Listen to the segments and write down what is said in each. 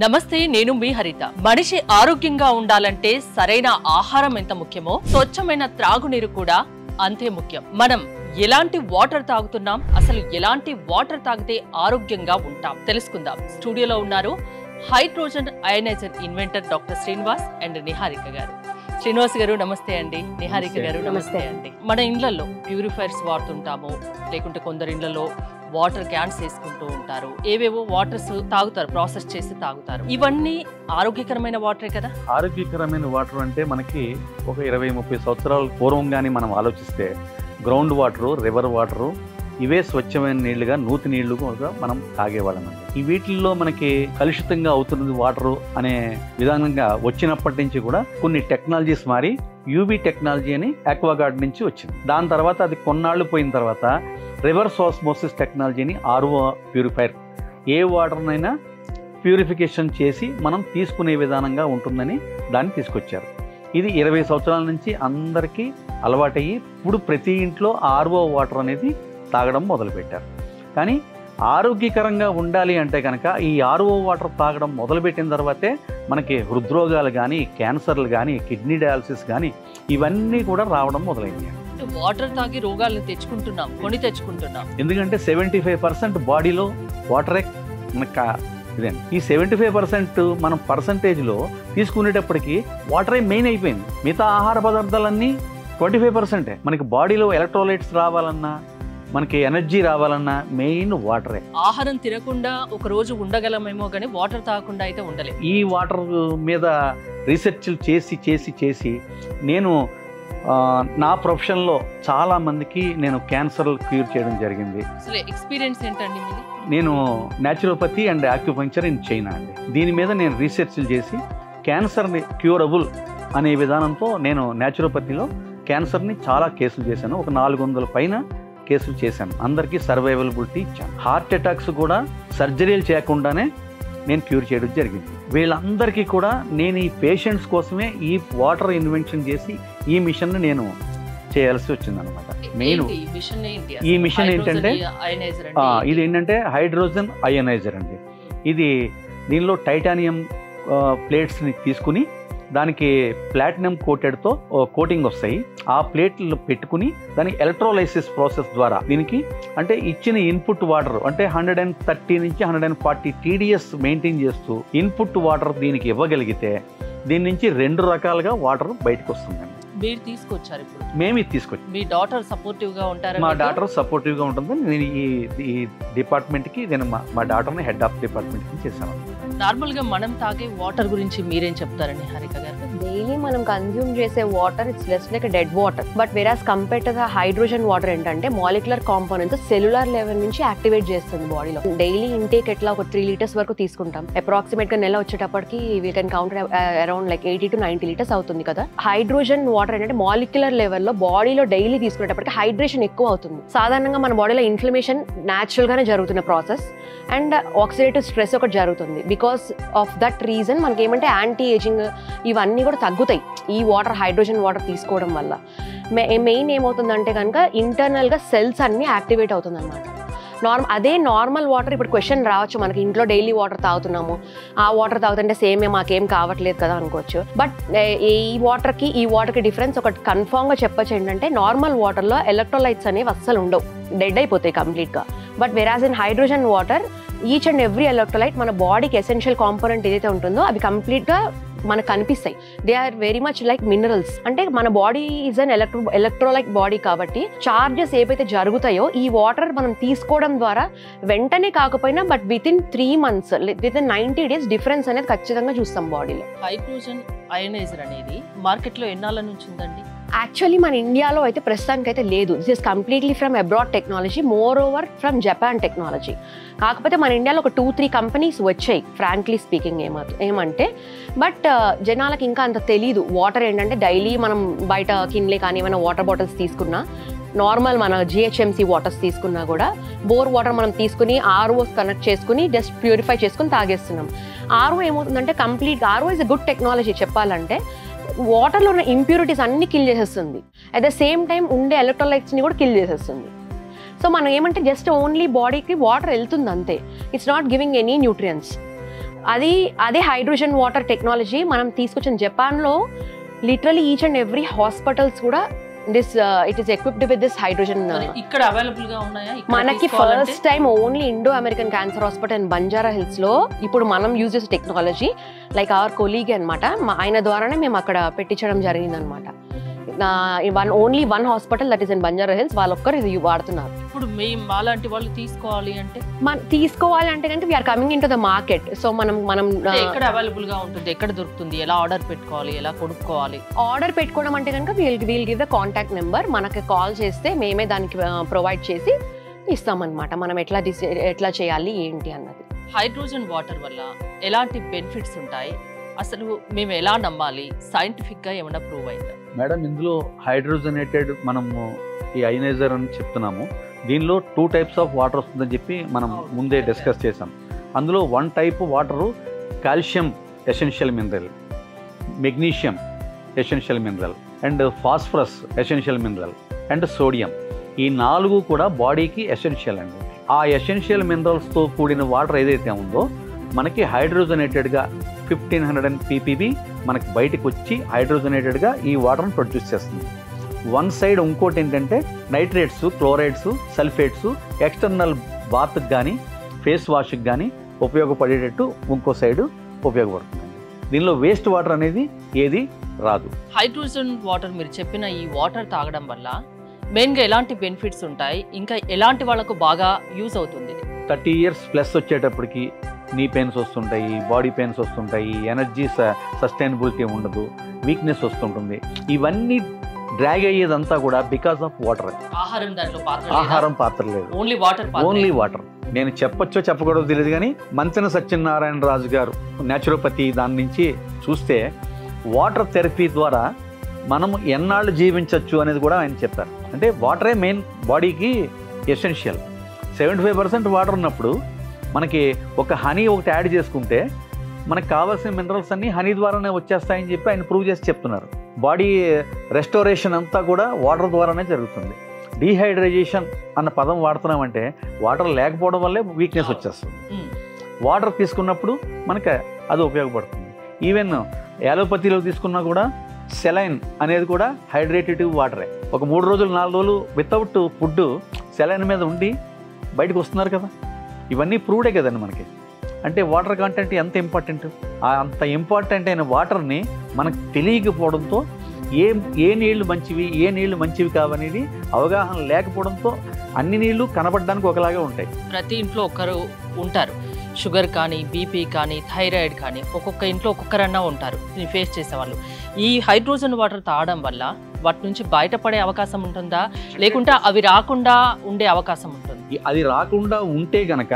నమస్తే, నేను మీ హరిత. మనిషి ఆరోగ్యంగా ఉండాలంటే సరైన ఆహారం ఎంత ముఖ్యమో స్వచ్ఛమైన త్రాగునీరు కూడా అంతే ముఖ్యం. మనం ఎలాంటి వాటర్ తాగుతున్నాం, అసలు ఎలాంటి వాటర్ తాగితే ఆరోగ్యంగా ఉంటాం తెలుసుకుందాం. స్టూడియోలో ఉన్నారు hydrogen ioniser inventor doctor Srinivas and Niharika గారు. శ్రీనివాస్ గారు నమస్తే అండి, నిహారిక గారు నమస్తే అండి. మన ఇళ్లలో ప్యూరిఫైర్స్ వాడుతుంటాము, లేకుంటే కొందరు ఇళ్లలో వాటర్ క్యాన్స్ వేసుకుంటూ ఉంటారు, ఏవేవో వాటర్స్ తాగుతారు, ప్రాసెస్ చేసి తాగుతారు. ఇవన్నీ ఆరోగ్యకరమైన వాటరే కదా? ఆరోగ్యకరమైన వాటర్ అంటే మనకి ఒక 20-30 సంవత్సరాల పూర్వం కానీ మనం ఆలోచిస్తే గ్రౌండ్ వాటరు, రివర్ వాటరు ఇవే స్వచ్ఛమైన నీళ్లుగా, నూతి నీళ్లు కూడా మనం తాగేవాళ్ళం అండి. ఈ వీటిల్లో మనకి కలుషితంగా అవుతున్నది వాటరు అనే విధానంగా వచ్చినప్పటి నుంచి కూడా కొన్ని టెక్నాలజీస్ మారి యూబీ టెక్నాలజీ అని ఆక్వాగార్డ్ నుంచి వచ్చింది. దాని తర్వాత అది కొన్నాళ్ళు పోయిన తర్వాత రివర్స్ ఆస్మోసిస్ టెక్నాలజీని ఆర్ఓ ప్యూరిఫైర్, ఏ వాటర్నైనా ప్యూరిఫికేషన్ చేసి మనం తీసుకునే విధానంగా ఉంటుందని దాన్ని తీసుకొచ్చారు. ఇది 20 సంవత్సరాల నుంచి అందరికీ అలవాటయ్యి ఇప్పుడు ప్రతి ఇంట్లో ఆర్ఓ వాటర్ అనేది తాగడం మొదలుపెట్టారు. కానీ ఆరోగ్యకరంగా ఉండాలి అంటే కనుక ఈ ఆర్ఓ వాటర్ తాగడం మొదలుపెట్టిన తర్వాతే మనకి హృద్రోగాలు కానీ, క్యాన్సర్లు కానీ, కిడ్నీ డయాలసిస్ కానీ ఇవన్నీ కూడా రావడం మొదలైంది. వాటర్ తాగి రోగాలను కొని తెచ్చుకుంటున్నాం. ఎందుకంటే 75% బాడీలో వాటరే మనకు ఇదండి. ఈ 75% మనం పర్సంటేజ్లో తీసుకునేటప్పటికి వాటరే మెయిన్ అయిపోయింది. మిగతా ఆహార పదార్థాలన్నీ 25%. మనకి బాడీలో ఎలక్ట్రోలైట్స్ రావాలన్నా, మనకి ఎనర్జీ రావాలన్నా మెయిన్ వాటరే. ఆహారం తినకుండా ఒక రోజు ఉండగలమేమో కానీ వాటర్ తాగకుండా అయితే ఉండలేదు. ఈ వాటర్ మీద రీసెర్చ్లు చేసి నేను నా ప్రొఫెషన్లో చాలా మందికి నేను క్యాన్సర్ క్యూర్ చేయడం జరిగింది. అసలు ఎక్స్పీరియన్స్ ఏంటండి మీది? నేను naturopathy and acupuncture in China అండి. దీని మీద నేను రీసెర్చ్లు చేసి క్యాన్సర్ని క్యూరబుల్ అనే విధానంతో నేను న్యాచురోపతిలో క్యాన్సర్ని చాలా కేసులు చేశాను. ఒక 400 పైన కేసులు చేశాను. అందరికీ సర్వైవలబిలిటీ ఇచ్చాను. హార్ట్ అటాక్స్ కూడా సర్జరీలు చేయకుండానే నేను క్యూర్ చేయడం జరిగింది. వీళ్ళందరికీ కూడా నేను ఈ పేషెంట్స్ కోసమే ఈ వాటర్ ఇన్వెన్షన్ చేసి ఈ మిషన్ని నేను చేయాల్సి వచ్చిందనమాట. మెయిన్ ఈ మిషన్ ఏంటంటే ఇది ఏంటంటే హైడ్రోజన్ అయనైజర్ అండి. ఇది దీనిలో టైటానియం ప్లేట్స్ని తీసుకుని దానికి ప్లాటినం కోటెడ్తో కోటింగ్ వస్తాయి. ఆ ప్లేట్లు పెట్టుకుని దాని ఎలక్ట్రోలైసిస్ ప్రాసెస్ ద్వారా దీనికి అంటే ఇచ్చిన ఇన్పుట్ వాటర్ అంటే 130 నుంచి 140 TDS మెయింటైన్ చేస్తూ ఇన్పుట్ వాటర్ దీనికి ఇవ్వగలిగితే దీని నుంచి 2 రకాలుగా వాటర్ బయటకు వస్తుందండి. మీరు తీసుకొచ్చారు ఇప్పుడు? మేము ఇది తీసుకొచ్చాం. మీ డాటర్ సపోర్టివ్ గా ఉంటారు? మా డాటర్ సపోర్టివ్ గా ఉంటుంది. నేను ఈ డిపార్ట్మెంట్ కి నేను మా డాటర్ని హెడ్ ఆఫ్ డిపార్ట్మెంట్ కి చేశాను. నార్మల్ గా మనం తాగే వాటర్ గురించి మీరేం చెప్తారండి హరిక గారు? డైలీ మనం కన్జ్యూమ్ చేసే water it's less like dead water. But వెరాస్ compare to the hydrogen water ఏంటంటే మాలిక్యులర్ కాంపోనెంట్స్ సెల్యులర్ లెవెల్ నుంచి యాక్టివేట్ చేస్తుంది బాడీలో. డైలీ ఇంటేక్ ఎట్లా ఒక 3 లీటర్స్ వరకు తీసుకుంటాం. అప్రాక్సిమేట్ గా నెల వచ్చేటప్పటికి we can count around like 80 to 90 litres అవుతుంది కదా. హైడ్రోజన్ వాటర్ ఏంటంటే మాలిక్యులర్ లెవెల్లో బాడీలో డైలీ తీసుకునేటప్పటికి హైడ్రేషన్ ఎక్కువ అవుతుంది. సాధారణంగా మన బాడీలో ఇన్ఫ్లమేషన్ న్యాచురల్ గానే జరుగుతున్న ప్రాసెస్ అండ్ ఆక్సిడేటివ్ స్ట్రెస్ ఒకటి జరుగుతుంది. బికాస్ ఆఫ్ దట్ రీజన్ మనకి ఏమంటే యాంటీ ఏజింగ్ ఇవన్నీ కూడా తగ్గుతాయి ఈ వాటర్, హైడ్రోజన్ వాటర్ తీసుకోవడం వల్ల. మెయిన్ ఏమవుతుందంటే కనుక ఇంటర్నల్గా సెల్స్ అన్నీ యాక్టివేట్ అవుతుంది అనమాట. అదే నార్మల్ వాటర్ ఇప్పుడు క్వశ్చన్ రావచ్చు, మనకి ఇంట్లో డైలీ వాటర్ తాగుతున్నాము, ఆ వాటర్ తాగుతుంటే సేమే మాకేం కావట్లేదు కదా అనుకోవచ్చు. బట్ ఈ వాటర్కి డిఫరెన్స్ ఒకటి కన్ఫామ్గా చెప్పచ్చు ఏంటంటే నార్మల్ వాటర్లో ఎలక్ట్రోలైట్స్ అనేవి అస్సలు ఉండవు, డెడ్ అయిపోతాయి కంప్లీట్గా. But whereas in hydrogen water each and every electrolyte మన బాడీకి ఎసెన్షియల్ కాంపోనెంట్ ఏదైతే ఉంటుందో అవి కంప్లీట్గా మనకు కనిపిస్తాయి. They are very much like minerals. అంటే మన body is an electrolyte body కాబట్టి చార్జెస్ ఏవైతే జరుగుతాయో ఈ వాటర్ మనం తీసుకోవడం ద్వారా వెంటనే కాకపోయినా but within 3 months, within 90 days difference అనేది ఖచ్చితంగా చూస్తాం బాడీలో. హైడ్రోజన్ అయనైజర్ అనేది మార్కెట్లో ఎన్నాళ్ళ నుంచి ఉందండి? యాక్చువల్లీ మన ఇండియాలో అయితే ప్రస్తుతానికి అయితే లేదు. This is completely from abroad technology, more over from Japan technology. కాకపోతే మన ఇండియాలో ఒక 2-3 కంపెనీస్ వచ్చాయి ఫ్రాంక్లీ స్పీకింగ్. ఏమంటే బట్ జనాలకు ఇంకా అంత తెలీదు. వాటర్ ఏంటంటే డైలీ మనం బయట కిన్లే కానీ ఏమైనా వాటర్ బాటిల్స్ తీసుకున్నా, నార్మల్ మన GHMC వాటర్స్ తీసుకున్నా కూడా బోర్ వాటర్ మనం తీసుకుని RO కనెక్ట్ చేసుకుని జస్ట్ ప్యూరిఫై చేసుకుని తాగేస్తున్నాం. RO ఏమవుతుందంటే RO is a good technology చెప్పాలంటే. వాటర్లో ఉన్న ఇంప్యూరిటీస్ అన్ని కిల్ చేసేస్తుంది, అట్ ద సేమ్ టైం ఉండే ఎలక్ట్రోలైట్స్ని కూడా కిల్ చేసేస్తుంది. సో మనం ఏమంటే జస్ట్ ఓన్లీ బాడీకి వాటర్ వెళ్తుంది అంతే, it's not giving any nutrients. అదే హైడ్రోజన్ వాటర్ టెక్నాలజీ మనం తీసుకొచ్చిన జపాన్లో literally each and every hospitals కూడా it is equipped with this hydrogen. ఇక్కడ అవైలబుల్ గా ఉన్నాయా? మనకి first time only Indo American cancer hospital in Banjara Hills లో ఇప్పుడు మనం యూజ్ చేసే టెక్నాలజీ లైక్ అవర్ కొలీగ్ అనమాట, ఆయన ద్వారానే మేము అక్కడ పెట్టించడం జరిగింది అనమాట. Only one hospital that is in Banjara Hills, వాళ్ళొక్కరు ఇది వాడుతున్నారు. ఇప్పుడు మేము మాలాంటి వాళ్ళు తీసుకోవాలి అంటే కనుక we're coming in to the market. So మనం ఎక్కడ అవైలబుల్ గా ఉంటుంది, ఎక్కడ దొరుకుతుంది, ఎలా ఆర్డర్ పెట్టుకోవాలి, ఎలా కొనుక్కోవాలి? ఆర్డర్ పెట్టుకోవడం అంటే కనుక we'll give the contact number, మనకి కాల్ చేస్తే మేమే దానికి ప్రొవైడ్ చేసి ఇస్తామన్నమాట. మనం ఎట్లా చేయాలి ఏంటి అన్నది. హైడ్రోజన్ వాటర్ వల్ల ఎలాంటి బెనిఫిట్స్ ఉంటాయి, అసలు మేము ఎలా నమ్మాలి, సైంటిఫిక్ గా ఏమైనా ప్రూవ్ అయిందా? మేడం, ఇందులో హైడ్రోజనేటెడ్ మనము ఈ అయనైజర్ అని చెప్తున్నాము. దీనిలో 2 types ఆఫ్ వాటర్ వస్తుందని చెప్పి మనం ముందే డిస్కస్ చేసాం. అందులో 1 type water calcium essential mineral, magnesium essential mineral and phosphorus essential mineral and sodium. ఈ 4 కూడా బాడీకి ఎసెన్షియల్ అండి. ఆ ఎసెన్షియల్ మినరల్స్తో కూడిన వాటర్ ఏదైతే ఉందో మనకి హైడ్రోజనేటెడ్గా 1500 ppb మనకి బయటకు వచ్చి హైడ్రోజనేటెడ్గా ఈ వాటర్ని ప్రొడ్యూస్ చేస్తుంది. వన్ సైడ్ ఇంకోటి ఏంటంటే నైట్రేట్స్, క్లోరైడ్స్, సల్ఫేట్స్ ఎక్స్టర్నల్ బాత్కి కానీ ఫేస్ వాష్కి కానీ ఉపయోగపడేటట్టు ఇంకో సైడ్ ఉపయోగపడుతుంది. దీనిలో వేస్ట్ వాటర్ అనేది ఏది రాదు. హైడ్రోజన్ వాటర్ మీరు చెప్పిన ఈ వాటర్ తాగడం వల్ల మెయిన్గా ఎలాంటి బెనిఫిట్స్ ఉంటాయి, ఇంకా ఎలాంటి వాళ్ళకు బాగా యూజ్ అవుతుంది? 30 years ప్లస్ వచ్చేటప్పటికి నీ పెయిన్స్ వస్తుంటాయి, బాడీ పెయిన్స్ వస్తుంటాయి, ఎనర్జీ సస్టైనబిలిటీ ఉండదు, వీక్నెస్ వస్తుంటుంది. ఇవన్నీ డ్రాగ్ అయ్యేదంతా కూడా బికాస్ ఆఫ్ వాటర్. ఆహారం పాత్ర లేదు, ఓన్లీ వాటర్. నేను చెప్పొచ్చో చెప్పకూడదో తెలియదు కానీ మంతెన సత్యనారాయణ రాజు గారు న్యాచురోపతి దాని నుంచి చూస్తే వాటర్ థెరపీ ద్వారా మనము ఎన్నాళ్ళు జీవించవచ్చు అనేది కూడా ఆయన చెప్పారు. అంటే వాటరే మెయిన్ బాడీకి ఎసెన్షియల్. 75% వాటర్ ఉన్నప్పుడు మనకి ఒక హనీ ఒకటి యాడ్ చేసుకుంటే మనకు కావాల్సిన మినరల్స్ అన్నీ హనీ ద్వారానే వచ్చేస్తాయని చెప్పి ఆయన ప్రూవ్ చేసి చెప్తున్నారు. బాడీ రెస్టోరేషన్ అంతా కూడా వాటర్ ద్వారానే జరుగుతుంది. డీహైడ్రేషన్ అన్న పదం వాడుతున్నామంటే వాటర్ లేకపోవడం వల్లే వీక్నెస్ వచ్చేస్తుంది. వాటర్ తీసుకున్నప్పుడు మనకి అది ఉపయోగపడుతుంది. ఈవెన్ యాలోపతిలో తీసుకున్నా కూడా సెలైన్ అనేది కూడా హైడ్రేటెడ్ వాటరే. ఒక 3 రోజులు 4 రోజులు వితౌట్ ఫుడ్ సెలైన్ మీద ఉండి బయటకు వస్తున్నారు కదా. ఇవన్నీ ప్రూవ్డే కదండి మనకి. అంటే వాటర్ కంటెంట్ ఎంత ఇంపార్టెంట్. అంత ఇంపార్టెంట్ అయిన వాటర్ని మనకు తెలియకపోవడంతో ఏ నీళ్లు మంచివి, ఏ నీళ్లు మంచివి కావనేది అవగాహన లేకపోవడంతో అన్ని నీళ్లు కనబడడానికి ఒకలాగే ఉంటాయి. ప్రతి ఇంట్లో ఒకరు ఉంటారు, షుగర్ కానీ, బీపీ కానీ, థైరాయిడ్ కానీ, ఒక్కొక్క ఇంట్లో ఒక్కొక్కరన్నా ఉంటారు దీన్ని ఫేస్ చేసేవాళ్ళు. ఈ హైడ్రోజన్ వాటర్ తాగడం వల్ల వాటి నుంచి బయటపడే అవకాశం ఉంటుందా, లేకుంటే అవి రాకుండా ఉండే అవకాశం ఉంటుంది? అది రాకుండా ఉంటే గనక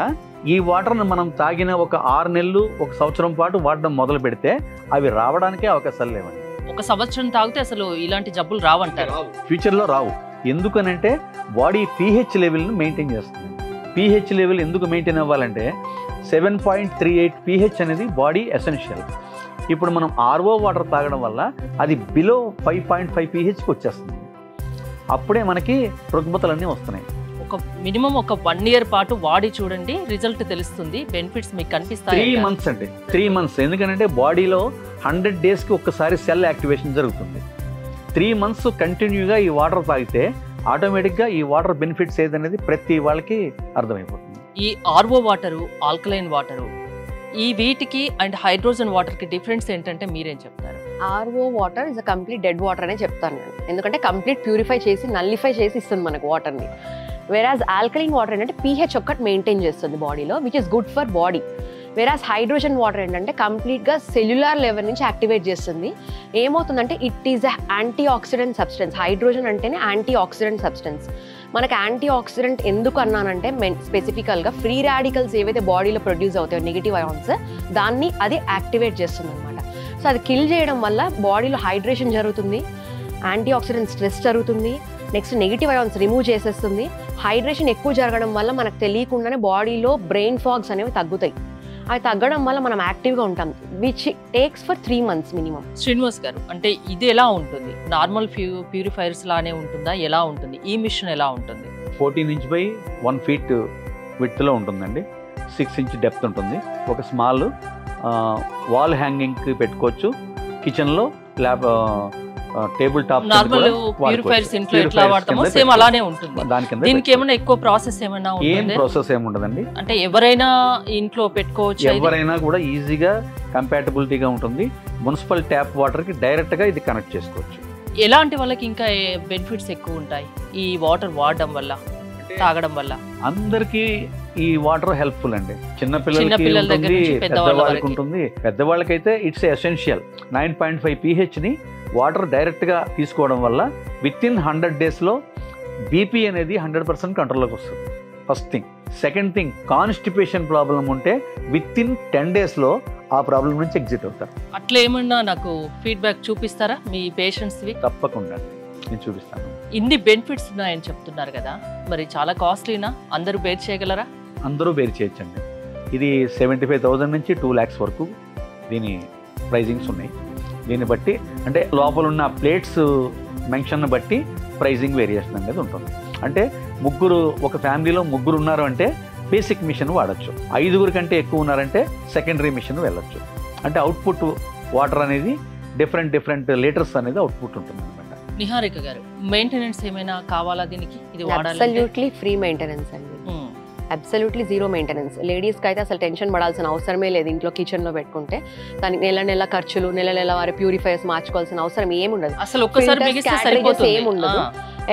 ఈ వాటర్ని మనం తాగిన ఒక 6 నెలలు 1 సంవత్సరం పాటు వాడడం మొదలు పెడితే అవి రావడానికే అవకాశాలు లేవండి. 1 సంవత్సరం తాగితే అసలు ఇలాంటి జబ్బులు రావంటారు? ఫ్యూచర్లో రావు. ఎందుకనంటే బాడీ pH లెవెల్ని మెయింటైన్ చేస్తుంది. pH లెవెల్ ఎందుకు మెయింటైన్ అవ్వాలంటే 7.38 pH అనేది బాడీ ఎసెన్షియల్. ఇప్పుడు మనం RO వాటర్ తాగడం వల్ల అది బిలో 5.5 pHకి వచ్చేస్తుంది. అప్పుడే మనకి రుగ్మతలన్నీ వస్తున్నాయి. మినిమం ఒక 1 year పాటు వాడి చూడండి, రిజల్ట్ తెలుస్తుంది, బెనిఫిట్స్ మీకు కనిపిస్తాయి. 3 months అండి, 3 months. ఎందుకంటే బాడీలో 100 daysకి ఒక్కసారి సెల్ యాక్టివేషన్ జరుగుతుంది. 3 months కంటిన్యూగా ఈ వాటర్ తాగితే ఆటోమేటిక్గా ఈ వాటర్ బెనిఫిట్స్ ఏదనేది ప్రతి వాళ్ళకి అర్థమైపోతుంది. ఈ RO వాటరు, ఆల్కలైన్ వాటరు, ఈ వీటికి అండ్ హైడ్రోజన్ వాటర్కి డిఫరెన్స్ ఏంటంటే మీరేం చెప్తారు? RO water is a complete dead water అనే చెప్తాను నేను. ఎందుకంటే కంప్లీట్ ప్యూరిఫై చేసి నల్లిఫై చేసి ఇస్తుంది మనకు వాటర్ని. వేరాజ్ ఆల్కలైన్ వాటర్ ఏంటంటే pH ఒక్కటి మెయింటైన్ చేస్తుంది బాడీలో, which is good for body. Whereas hydrogen water ఏంటంటే కంప్లీట్గా సెల్యులార్ లెవెల్ నుంచి యాక్టివేట్ చేస్తుంది. ఏమవుతుందంటే it is a antioxidant substance. Hydrogen అంటేనే యాంటీ ఆక్సిడెంట్ సబ్స్టెన్స్. మనకి యాంటీ ఆక్సిడెంట్ ఎందుకు అన్నానంటే స్పెసిఫికల్గా ఫ్రీ రాడికల్స్ ఏవైతే బాడీలో ప్రొడ్యూస్ అవుతాయో నెగిటివ్ అయాన్స్, దాన్ని అది యాక్టివేట్ చేస్తుంది అనమాట. సో అది కిల్ చేయడం వల్ల బాడీలో హైడ్రేషన్ జరుగుతుంది, యాంటీ ఆక్సిడెంట్ స్ట్రెస్ జరుగుతుంది, నెక్స్ట్ నెగిటివ్ అయాన్స్ రిమూవ్ చేసేస్తుంది. హైడ్రేషన్ ఎక్కువ జరగడం వల్ల మనకు తెలియకుండానే బాడీలో బ్రెయిన్ ఫాగ్స్ అనేవి తగ్గుతాయి. అవి తగ్గడం వల్ల మనం యాక్టివ్గా ఉంటాం, which takes for 3 months minimum. Srinivas గారు, అంటే ఇది ఎలా ఉంటుంది? నార్మల్ ప్యూరిఫైర్స్ లానే ఉంటుందా, ఎలా ఉంటుంది? ఈ మిషన్ ఎలా ఉంటుంది? 14 inch by 1 feet విడ్త్లో ఉంటుందండి. 6 inch డెప్త్ ఉంటుంది. ఒక స్మాల్ వాల్ హ్యాంగింగ్కి పెట్టుకోవచ్చు, కిచెన్లో టేబుల్ టాప్ నార్మల్ ప్యూరిఫైర్స్ ఇంట్లో ఎట్లా వాడతామో సేమ్ అలానే ఉంటుంది. దాని కింద దీనికి ఏమైనా ఎక్కువ ప్రాసెస్ ఏమైనా ఏం ఉంటుంది? ప్రాసెస్ ఏముండదండి, అంటే ఎవరైనా ఇంట్లో పెట్టుకోవచ్చు, ఎవరైనా కూడా ఈజీగా కంపాటబిలిటీగా ఉంటుంది. మున్సిపల్ ట్యాప్ వాటర్కి డైరెక్ట్గా ఇది కనెక్ట్ చేసుకోవచ్చు. ఎలాంటి వాళ్ళకి ఇంకా బెనిఫిట్స్ ఎక్కువ ఉంటాయి ఈ వాటర్ వాడడం వల్ల, తాగడం వల్ల? అందరికీ ఈ వాటర్ హెల్ప్ఫుల్ అండి. చిన్నపిల్లల దగ్గర చిన్నపిల్లలకి నుంచి పెద్దవాళ్ళకి ఉంటుంది. పెద్దవాళ్ళకైతే ఇట్స్ ఎసెన్షియల్. 9.5 pHని వాటర్ డైరెక్ట్గా తీసుకోవడం వల్ల విత్ ఇన్ 100 daysలో బీపీ అనేది 100% కంట్రోల్లోకి వస్తుంది. First thing. Second thing, constipation problem ఉంటే విత్ ఇన్ 10 daysలో ఆ ప్రాబ్లం నుంచి ఎగ్జిట్ అవుతారు. అట్లా ఏమన్నా నాకు ఫీడ్బ్యాక్ చూపిస్తారా మీ పేషెంట్స్వి? తప్పకుండా నేను చూపిస్తాను. ఇన్ని బెనిఫిట్స్ ఉన్నాయని చెప్తున్నారు కదా, మరి చాలా కాస్ట్లీనా? అందరూ బేర్ చేయగలరా? అందరూ బేర్ చేయొచ్చండి. ఇది 75,000 నుంచి 2 lakhs వరకు దీని ప్రైజింగ్స్ ఉన్నాయి. దీన్ని బట్టి అంటే లోపల ఉన్న ప్లేట్స్ మెన్షన్ బట్టి ప్రైజింగ్ వేరియేషన్ అనేది ఉంటుంది. అంటే ఒక ఫ్యామిలీలో 3 ఉన్నారు అంటే బేసిక్ మిషన్ వాడచ్చు. 5 కంటే ఎక్కువ ఉన్నారంటే సెకండరీ మిషన్ వెళ్ళొచ్చు. అంటే అవుట్పుట్ వాటర్ అనేది డిఫరెంట్ లీటర్స్ అనేది అవుట్పుట్ ఉంటుంది అనమాట. నిహారిక గారు, మెయింటెనెన్స్ ఏమైనా కావాలా దీనికి? ఇది వాడాలి? అబ్సల్యూట్లీ ఫ్రీ మెయింటెనెన్స్ అండి, అబ్సల్యూట్లీ జీరో మెయింటెనెన్స్. లేడీస్కి అయితే అసలు టెన్షన్ పడాల్సిన అవసరమే లేదు. ఇంట్లో కిచెన్లో పెట్టుకుంటే దానికి నెల ఖర్చులు, నెల వారి ప్యూరిఫైర్స్ మార్చుకోవాల్సిన అవసరం ఏముండదు. అసలు ఒక్కసారి బిగిస్తే సరిపోతుంది. ఏముండదు.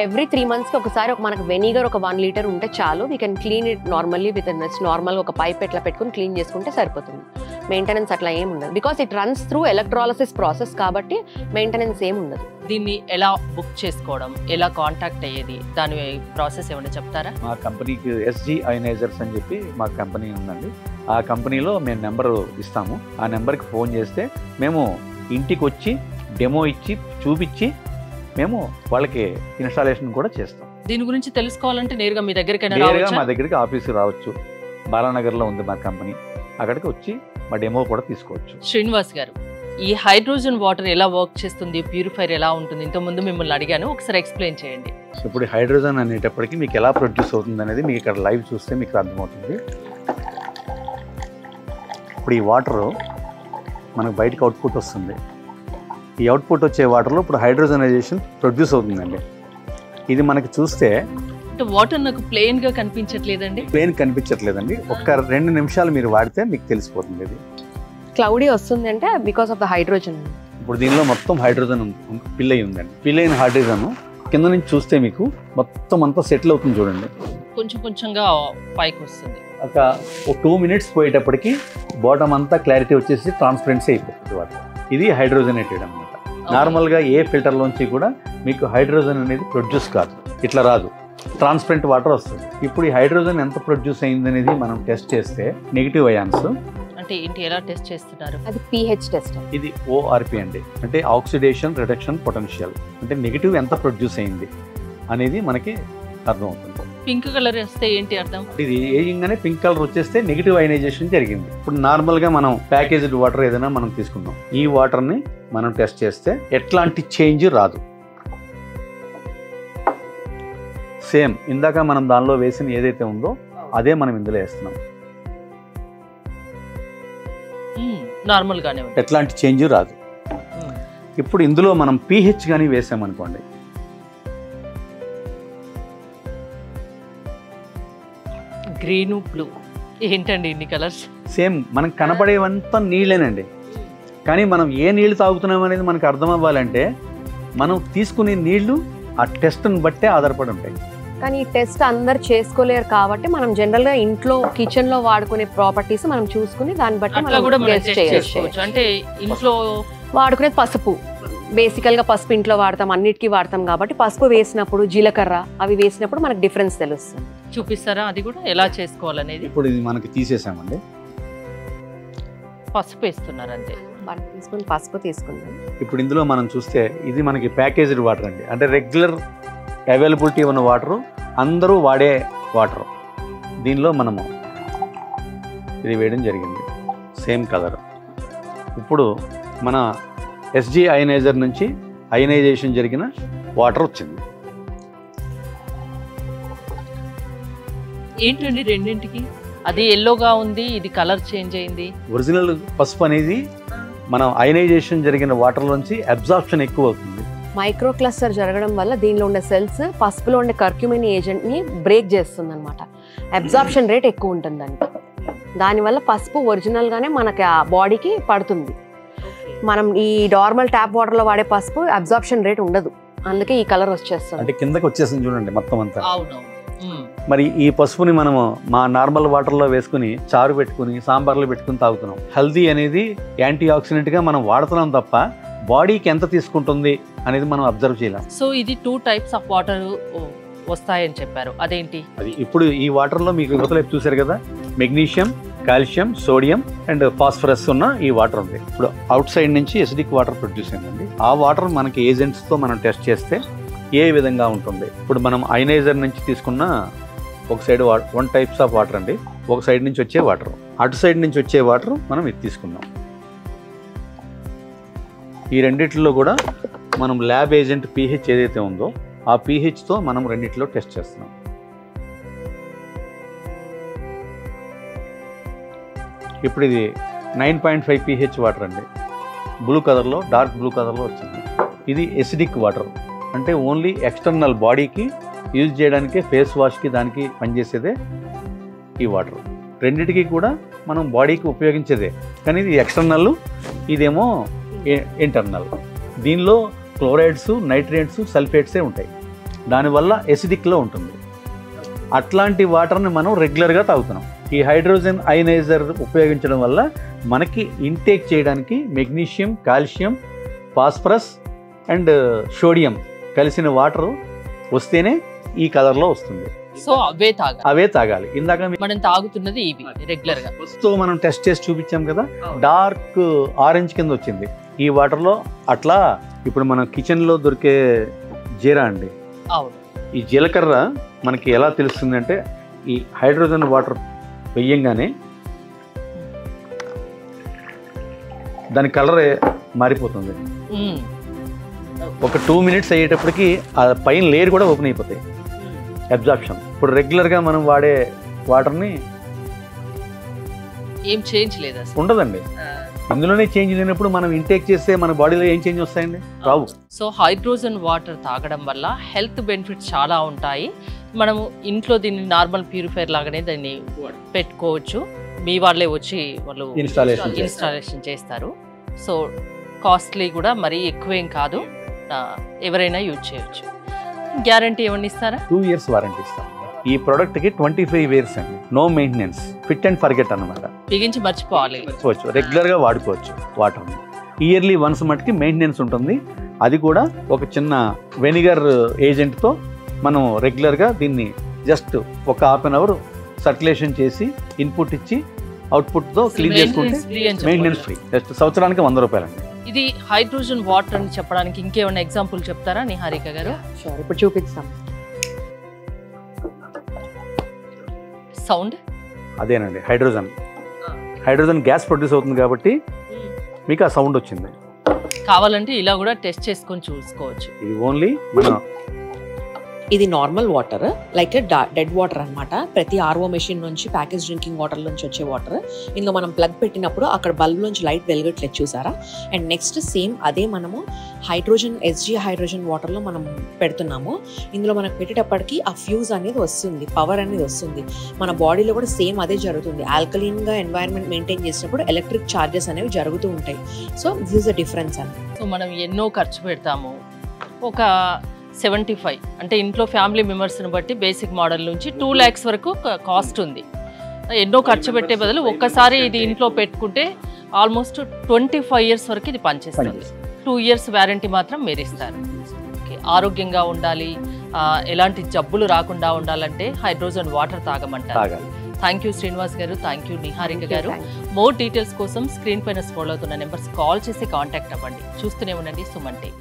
ఎవ్రీ 3 monthsకి ఒకసారి మనకు వెనిగర్ ఒక 1 liter ఉంటే చాలు. We can clean it normally with నార్మల్గా ఒక పైప్ ఎట్లా పెట్టుకుని క్లీన్ చేసుకుంటే సరిపోతుంది. మెయింటెనెన్స్ అట్లా ఏముండదు, because it runs through electrolysis process కాబట్టి మెయింటెనెన్స్ ఏముండదు. దీన్ని ఎలా బుక్ చేసుకోవడం, ఎలా కాంటాక్ట్ అయ్యేది, దాని ప్రాసెస్ ఏమైనా చెప్తారా? మా కంపెనీకి SG అయనైజర్స్ అని చెప్పి మా కంపెనీ ఉందండి. ఆ కంపెనీలో మేము నెంబర్ ఇస్తాము. ఆ నెంబర్కి ఫోన్ చేస్తే మేము ఇంటికి వచ్చి డెమో ఇచ్చి చూపించి మేము వాళ్ళకి ఇన్స్టాలేషన్ కూడా చేస్తాం. దీని గురించి తెలుసుకోవాలంటే నేరుగా మీ దగ్గరికి మా దగ్గరికి ఆఫీస్కి రావచ్చు. బాలానగర్లో ఉంది మా కంపెనీ, అక్కడికి వచ్చి మా డెమో కూడా తీసుకోవచ్చు. శ్రీనివాస్ గారు, ఈ హైడ్రోజన్ వాటర్ ఎలా వర్క్ చేస్తుంది, ప్యూరిఫైర్ ఎలా ఉంటుంది? ఇంతకుముందు మిమ్మల్ని అడిగాను, ఒకసారి ఎక్స్ప్లెయిన్ చేయండి. ఇప్పుడు హైడ్రోజన్ అనేటప్పటికి మీకు ఎలా ప్రొడ్యూస్ అవుతుంది అనేది మీకు ఇక్కడ లైవ్ చూస్తే మీకు అర్థమవుతుంది. ఇప్పుడు ఈ వాటరు మనకు బయటకు అవుట్పుట్ వస్తుంది. ఈ అవుట్పుట్ వచ్చే వాటర్లో ఇప్పుడు హైడ్రోజనైజేషన్ ప్రొడ్యూస్ అవుతుందండి. ఇది మనకి చూస్తే వాటర్ నాకు ప్లెయిన్ గా కనిపించట్లేదండి. ప్లెయిన్ కనిపించట్లేదండి. ఒక్క 2 నిమిషాలు మీరు వాడితే మీకు తెలిసిపోతుంది. ఇది క్లౌడీ వస్తుంది అంటే బికాస్ ఆఫ్ ద హైడ్రోజన్. ఇప్పుడు దీనిలో మొత్తం హైడ్రోజన్ ఫిల్ అయి ఉందండి. ఫిల్ అయిన హైడ్రోజన్ కింద నుంచి చూస్తే మీకు మొత్తం అంతా సెటిల్ అవుతుంది. చూడండి, కొంచెంగా పైకి వస్తుంది. ఒక 2 minutes పోయేటప్పటికి బాటమ్ అంతా క్లారిటీ వచ్చేసి ట్రాన్స్పరెన్సీ అయిపోతుంది వాటర్. ఇది హైడ్రోజనేటెడ్ అనమాట. నార్మల్గా ఏ ఫిల్టర్లోంచి కూడా మీకు హైడ్రోజన్ అనేది ప్రొడ్యూస్ కాదు, ఇట్లా రాదు, ట్రాన్స్పరెంట్ వాటర్ వస్తుంది. ఇప్పుడు ఈ హైడ్రోజన్ ఎంత ప్రొడ్యూస్ అయింది అనేది మనం టెస్ట్ చేస్తే నెగిటివ్ అయాన్స్ అంటే ఏంటి, ఎలా టెస్ట్ చేస్తున్నారు? అది pH టెస్ట్. ఇది ORP అండి, అంటే ఆక్సిడేషన్ రిడక్షన్ పొటెన్షియల్. అంటే నెగిటివ్ ఎంత ప్రొడ్యూస్ అయింది అనేది మనకి అర్థమవుతుంది. పింక్ కలర్ వస్తే ఏంటి అర్థం? ఇది ఏయింగానే పింక్ కలర్ వచ్చేస్తే నెగిటివ్ అయనైజేషన్ జరిగింది. ఇప్పుడు నార్మల్గా మనం ప్యాకేజ్డ్ వాటర్ ఏదైనా మనం తీసుకున్నాం, ఈ వాటర్ని మనం టెస్ట్ చేస్తే ఎట్లాంటి చేంజ్ రాదు. సేమ్ ఇందాక మనం దానిలో వేసిన ఏదైతే ఉందో అదే మనం ఇందులో వేస్తున్నాం. నార్మల్ గానే ఉంది, ఎట్లాంటి చేంజ్ రాదు. ఇప్పుడు ఇందులో మనం pH కానీ వేసామనుకోండి, గ్రీన్ బ్లూ ఏంటండి ఇన్ని కలర్స్? సేమ్ మనకు కనబడేవంతా నీళ్ళేనండి. కానీ మనం ఏ నీళ్లు తాగుతున్నాం అనేది మనకు అర్థం అవ్వాలంటే మనం తీసుకునే నీళ్లు ఆ టెస్ట్ని బట్టే ఆధారపడి ఉంటాయి. కానీ ఈ టెస్ట్ అందరు చేసుకోలేరు కాబట్టి మనం జనరల్గా ఇంట్లో కిచెన్లో వాడుకునే ప్రాపర్టీస్ మనం చూసుకుని దాన్ని బట్టి అంటే ఇంట్లో వాడుకునేది పసుపు. బేసికల్గా పసుపు ఇంట్లో వాడతాం, అన్నిటికీ వాడతాం కాబట్టి పసుపు వేసినప్పుడు జీలకర్ర అవి వేసినప్పుడు మనకు డిఫరెన్స్ తెలుస్తుంది. చూపిస్తారా అది కూడా ఎలా చేసుకోవాలనేది? ఇప్పుడు ఇది మనకి తీసేసామండి, పసుపు వేస్తున్నారు అంతే. తీసుకుని పసుపు తీసుకుందాం. ఇప్పుడు ఇందులో మనం చూస్తే ఇది మనకి ప్యాకేజ్డ్ వాటర్ అండి, అంటే రెగ్యులర్ అవైలబిలిటీ ఉన్న వాటరు, అందరూ వాడే వాటర్. దీనిలో మనము ఇది వేయడం జరిగింది, సేమ్ కలర్. ఇప్పుడు మన SG అయనైజర్ నుంచి అయనైజేషన్ జరిగిన వాటర్ వచ్చింది. ఏంటండి రెండింటికి అది ఎల్లోగా ఉంది, ఇది కలర్ చేంజ్ అయింది. ఒరిజినల్ పసుపు అనేది మనం అయనైజేషన్ జరిగిన వాటర్లోంచి అబ్జార్ప్షన్ ఎక్కువ అవుతుంది. మైక్రో క్లస్టర్ జరగడం వల్ల దీనిలో ఉండే సెల్స్ పసుపులో ఉండే కర్క్యూమిన్ ఏజెంట్ని బ్రేక్ చేస్తుంది అనమాట. అబ్జార్ప్షన్ రేట్ ఎక్కువ ఉంటుంది దానికి. దానివల్ల పసుపు ఒరిజినల్గానే మనకి ఆ బాడీకి పడుతుంది. మనం ఈ నార్మల్ ట్యాప్ వాటర్లో వాడే పసుపు అబ్జార్ప్షన్ రేట్ ఉండదు, అందుకే ఈ కలర్ వచ్చేస్తుంది. అంటే కిందకి వచ్చేసింది చూడండి మొత్తం అంతా. అవును. మరి ఈ పసుపుని మనము మా నార్మల్ వాటర్లో వేసుకుని చారు పెట్టుకుని సాంబార్లో పెట్టుకుని తాగుతున్నాం. హెల్దీ అనేది యాంటీ ఆక్సిడెంట్గా మనం వాడుతున్నాం తప్ప బాడీకి ఎంత తీసుకుంటుంది అనేది మనం అబ్జర్వ్ చేయలేం. సో ఇది 2 types ఆఫ్ వాటర్ వస్తాయని చెప్పారు, అదేంటి? అది ఇప్పుడు ఈ వాటర్లో మీకు యువతలైపు చూసారు కదా, magnesium, calcium, sodium and phosphorus ఉన్న ఈ వాటర్ ఉంది. ఇప్పుడు అవుట్ సైడ్ నుంచి ఎసిడిక్ వాటర్ ప్రొడ్యూస్ అయిందండి. ఆ వాటర్ మనకి ఏజెంట్స్తో మనం టెస్ట్ చేస్తే ఏ విధంగా ఉంటుంది. ఇప్పుడు మనం అయనైజర్ నుంచి తీసుకున్న ఒక సైడ్ 1 types ఆఫ్ వాటర్ అండి, ఒక సైడ్ నుంచి వచ్చే వాటర్, అటు సైడ్ నుంచి వచ్చే వాటర్ మనం ఇది తీసుకున్నాం. ఈ రెండిట్లో కూడా మనం ల్యాబ్ ఏజెంట్ pH ఏదైతే ఉందో ఆ pHతో మనం రెండిట్లో టెస్ట్ చేస్తున్నాం. ఇప్పుడు ఇది 9.5 pH వాటర్ అండి, బ్లూ కలర్లో, డార్క్ బ్లూ కలర్లో వచ్చింది. ఇది ఎసిడిక్ వాటర్, అంటే ఓన్లీ ఎక్స్టర్నల్ బాడీకి యూజ్ చేయడానికే, ఫేస్ వాష్కి దానికి పనిచేసేదే ఈ వాటర్. రెండిటికి కూడా మనం బాడీకి ఉపయోగించేదే, కానీ ఇది ఎక్స్టర్నల్, ఇదేమో ఇంటర్నల్. దీనిలో క్లోరైడ్స్, నైట్రేట్స్, సల్ఫేట్సే ఉంటాయి, దానివల్ల ఎసిడిక్లో ఉంటుంది. అట్లాంటి వాటర్ని మనం రెగ్యులర్గా తాగుతున్నాం. ఈ హైడ్రోజన్ అయనైజర్ ఉపయోగించడం వల్ల మనకి ఇంటేక్ చేయడానికి magnesium, calcium, phosphorus and sodium కలిసిన వాటర్ వస్తేనే ఈ కలర్లో వస్తుంది. సో అవే తాగాలి. ఇందాక మనం తాగుతున్నది ఇవి రెగ్యులర్ గా. తో మనం టెస్ట్ చేసి చూపించాం కదా, డార్క్ ఆరెంజ్ కింద వచ్చింది ఈ వాటర్లో. అట్లా ఇప్పుడు మన కిచెన్లో దొరికే జీరా అండి, అవును, ఈ జీలకర్ర మనకి ఎలా తెలుస్తుంది అంటే ఈ హైడ్రోజన్ వాటర్ వెయ్యంగానే దాని కలరే మారిపోతుంది. ఒక 2 minutes అయ్యేటప్పటికి ఆ పైన లేయర్ కూడా ఓపెన్ అయిపోతాయి, అబ్జార్ప్షన్. ఇప్పుడు రెగ్యులర్గా మనం వాడే వాటర్ని ఏం చేంజ్ లేదా ఉండదండి, ఇందులోనే చేంజ్ లేనప్పుడు మనం ఇంటేక్ చేస్తే మన బాడీలో ఏం చేంజ్ వస్తాయండి? రావు. సో హైడ్రోజన్ వాటర్ తాగడం వల్ల హెల్త్ బెనిఫిట్స్ చాలా ఉంటాయి. మనము ఇంట్లో దీన్ని నార్మల్ ప్యూరిఫైర్ లాగానే దాన్ని పెట్టుకోవచ్చు. మీ వాళ్ళే వచ్చి వాళ్ళు ఇన్స్టాలేషన్ చేస్తారు. సో కాస్ట్లీ కూడా మరీ ఎక్కువేం కాదు, ఎవరైనా యూజ్ చేయొచ్చు. గ్యారంటీ ఏమన్నా ఇస్తారా? 2 years వారంటీ ఇస్తాం. ఈ ప్రోడక్ట్కి 25 years అండి, no maintenance, fit and forget అనమాట. బిగించి మర్చిపోవాలి, రెగ్యులర్గా వాడుకోవచ్చు వాటర్ని. ఇయర్లీ వన్స్ మటుకి మెయింటెనెన్స్ ఉంటుంది. అది కూడా ఒక చిన్న వెనిగర్ ఏజెంట్తో మనం రెగ్యులర్గా దీన్ని జస్ట్ ఒక 1/2 hour సర్క్యులేషన్ చేసి ఇన్పుట్ ఇచ్చి అవుట్పుట్తో క్లీన్ చేసుకుంటే మెయింటెనెన్స్ ఫ్రీ. జస్ట్ సంవత్సరానికి 100 రూపాయలు అండి. ఇది హైడ్రోజన్ వాటర్ అని చెప్పడానికి ఇంకేమైనా ఎగ్జాంపుల్ చెప్తారా నిహారిక గారు? షూర్, ఇప్పుడు చూపిస్తాం. సౌండ్ అదేనండి, హైడ్రోజన్ గ్యాస్ ప్రొడ్యూస్ అవుతుంది కాబట్టి మీకు ఆ సౌండ్ వచ్చింది. కావాలంటే ఇలా కూడా టెస్ట్ చేసుకొని చూసుకోవచ్చు. ఇది ఓన్లీ మన ఇది normal water, like dead water అనమాట. ప్రతి ఆర్ఓ మెషిన్ నుంచి ప్యాకేజ్ డ్రింకింగ్ వాటర్ నుంచి వచ్చే వాటర్. ఇందులో మనం ప్లగ్ పెట్టినప్పుడు అక్కడ బల్బ్ నుంచి లైట్ వెలగట్లేదు చూసారా. అండ్ నెక్స్ట్ సేమ్ అదే మనము ఎస్జీ హైడ్రోజన్ వాటర్లో మనం పెడుతున్నాము. ఇందులో మనకు పెట్టేటప్పటికి ఆ ఫ్యూజ్ అనేది వస్తుంది, పవర్ అనేది వస్తుంది. మన బాడీలో కూడా సేమ్ అదే జరుగుతుంది. ఆల్కలీన్గా ఎన్వైరన్మెంట్ మెయింటైన్ చేసినప్పుడు ఎలక్ట్రిక్ చార్జెస్ అనేవి జరుగుతూ ఉంటాయి. So this is the difference అని. సో మనం ఎన్నో ఖర్చు పెడతాము, ఒక 75 అంటే ఇంట్లో ఫ్యామిలీ మెంబర్స్ని బట్టి బేసిక్ మోడల్ నుంచి 2 lakhs వరకు కాస్ట్ ఉంది. ఎన్నో ఖర్చు పెట్టే బదులు ఒక్కసారి ఇది ఇంట్లో పెట్టుకుంటే ఆల్మోస్ట్ 25 years వరకు ఇది పనిచేస్తుంది. 2 years వారంటీ మాత్రం మీరు ఇస్తారు. ఓకే, ఆరోగ్యంగా ఉండాలి, ఎలాంటి జబ్బులు రాకుండా ఉండాలంటే హైడ్రోజన్ వాటర్ తాగమంటారు. థ్యాంక్ యూ శ్రీనివాస్ గారు, థ్యాంక్ యూ నిహారిక గారు. మోర్ డీటెయిల్స్ కోసం స్క్రీన్ పైన స్క్రోల్ అవుతున్న నెంబర్స్ కాల్ చేసి కాంటాక్ట్ అవ్వండి. చూస్తూనే ఉండండి సుమన్ టీవీ.